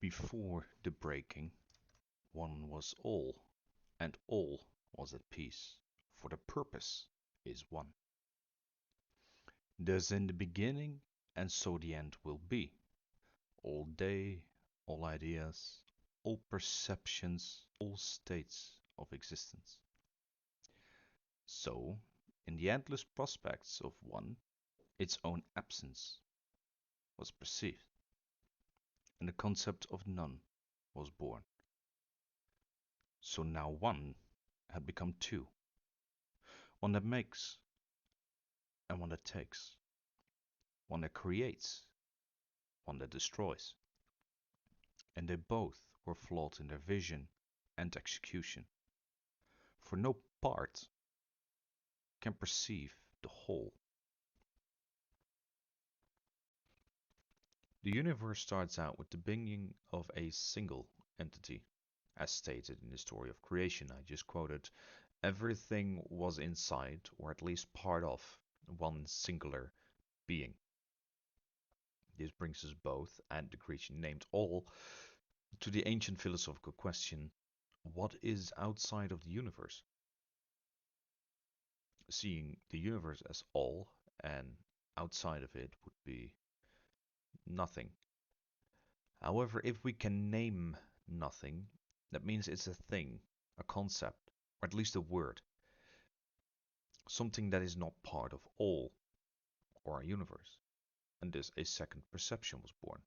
Before the breaking, one was all, and all was at peace, for the purpose is one. Thus in the beginning, and so the end will be. All day, all ideas, all perceptions, all states of existence. So, in the endless prospects of one, its own absence was perceived, and the concept of none was born. So now one had become two, one that makes and one that takes, one that creates, one that destroys. And they both were flawed in their vision and execution, for no part can perceive the whole. The universe starts out with the being of a single entity. As stated in the story of creation I just quoted, everything was inside, or at least part of, one singular being. This brings us both, and the creature named all, to the ancient philosophical question, what is outside of the universe? Seeing the universe as all, and outside of it would be nothing. However, if we can name nothing, that means it's a thing, a concept, or at least a word. Something that is not part of all, or our universe. And thus a second perception was born.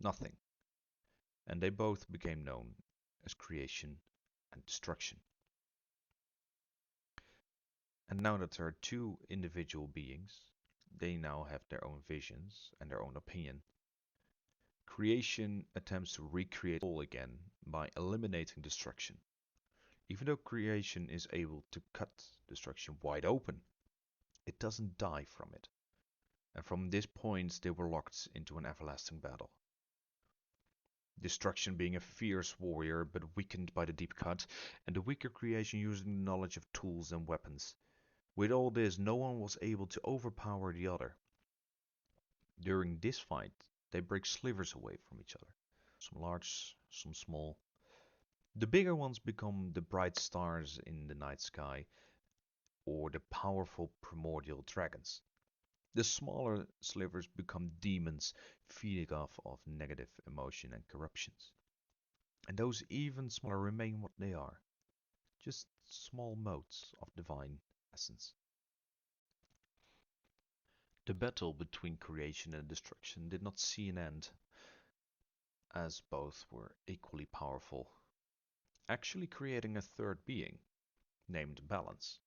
Nothing. And they both became known as creation and destruction. And now that there are two individual beings, they now have their own visions and their own opinion. Creation attempts to recreate all again by eliminating destruction. Even though creation is able to cut destruction wide open, it doesn't die from it. And from this point they were locked into an everlasting battle. Destruction being a fierce warrior but weakened by the deep cut, and the weaker creation using the knowledge of tools and weapons. With all this, no one was able to overpower the other. During this fight, they break slivers away from each other. Some large, some small. The bigger ones become the bright stars in the night sky, or the powerful primordial dragons. The smaller slivers become demons, feeding off of negative emotion and corruptions. And those even smaller remain what they are, just small motes of divine essence. The battle between creation and destruction did not see an end, as both were equally powerful, actually creating a third being, named Balance.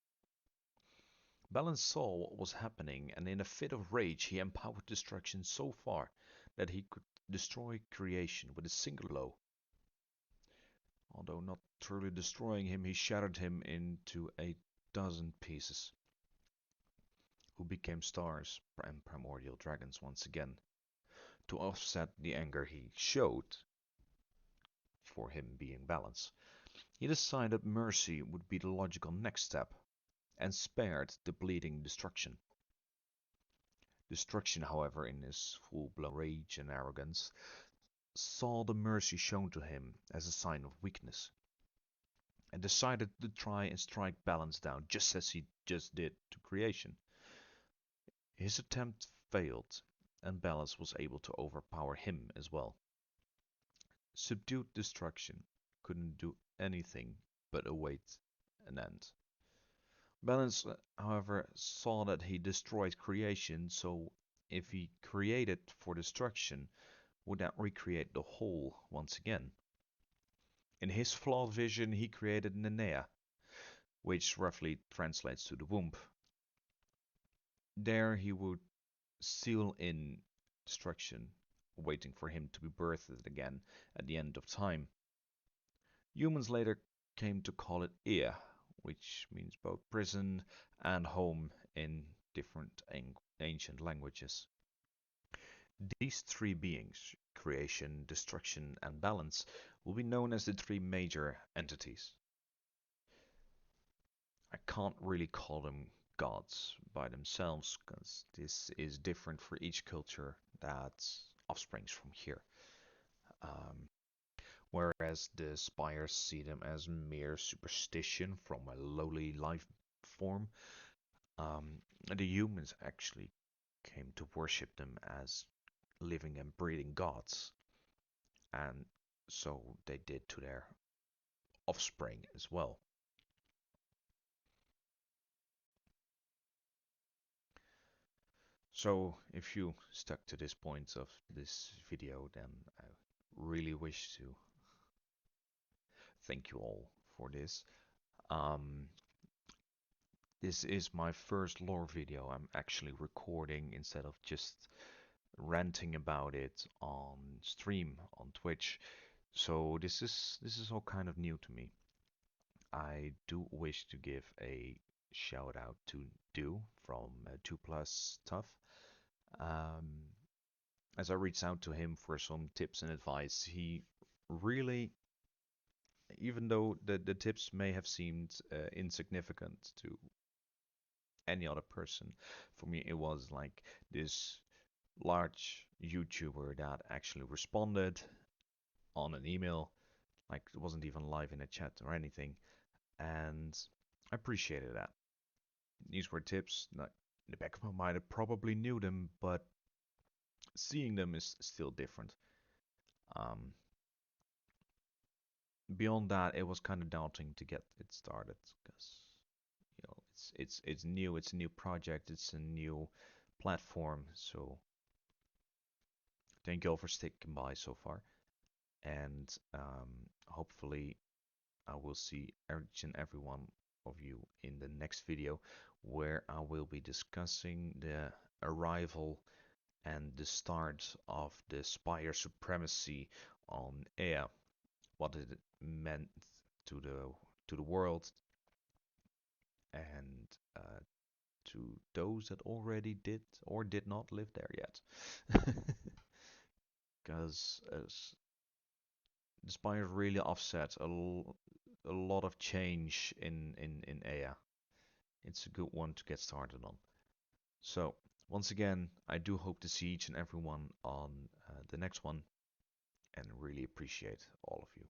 Balance saw what was happening, and in a fit of rage he empowered destruction so far that he could destroy creation with a single blow. Although not truly destroying him, he shattered him into 1,000 pieces, who became stars and primordial dragons once again, to offset the anger he showed for him being Balance. He decided mercy would be the logical next step, and spared the bleeding destruction. Destruction, however, in his full-blown rage and arrogance, saw the mercy shown to him as a sign of weakness, and decided to try and strike Balance down just as he just did to creation. His attempt failed, and Balance was able to overpower him as well. Subdued destruction couldn't do anything but await an end. Balance, however, saw that he destroyed creation, so if he created for destruction, would that recreate the whole once again? In his flawed vision, he created Nenea, which roughly translates to the womb. There he would seal in destruction, waiting for him to be birthed again at the end of time. Humans later came to call it Ea, which means both prison and home in different ancient languages. These three beings, creation, destruction, and balance, will be known as the three major entities. I can't really call them gods by themselves, because this is different for each culture that offsprings from here. Um, whereas the spires see them as mere superstition from a lowly life form, the humans actually came to worship them as living and breathing gods, and so they did to their offspring as well. So if you stuck to this point of this video, then I really wish to thank you all for this. Um, this is my first lore video I'm actually recording instead of just ranting about it on stream on Twitch. So this is all kind of new to me. I do wish to give a shout out to Do from 2 Plus Tough. Um, as I reached out to him for some tips and advice, he really, even though the tips may have seemed insignificant to any other person, for me it was like this large YouTuber that actually responded on an email, like it wasn't even live in a chat or anything, and I appreciated that. These were tips that in the back of my mind I probably knew them, but seeing them is still different. Um, Beyond that, it was kind of daunting to get it started because it's new, it's a new project, it's a new platform. So thank you all for sticking by so far, and hopefully I will see each and every one of you in the next video, where I will be discussing the arrival and the start of the Spire supremacy on Ea, what it meant to the world, and to those that already did or did not live there yet. Because the Spire really offset a lot of change in Ea. It's a good one to get started on. So, once again, I do hope to see each and every one on the next one, and really appreciate all of you.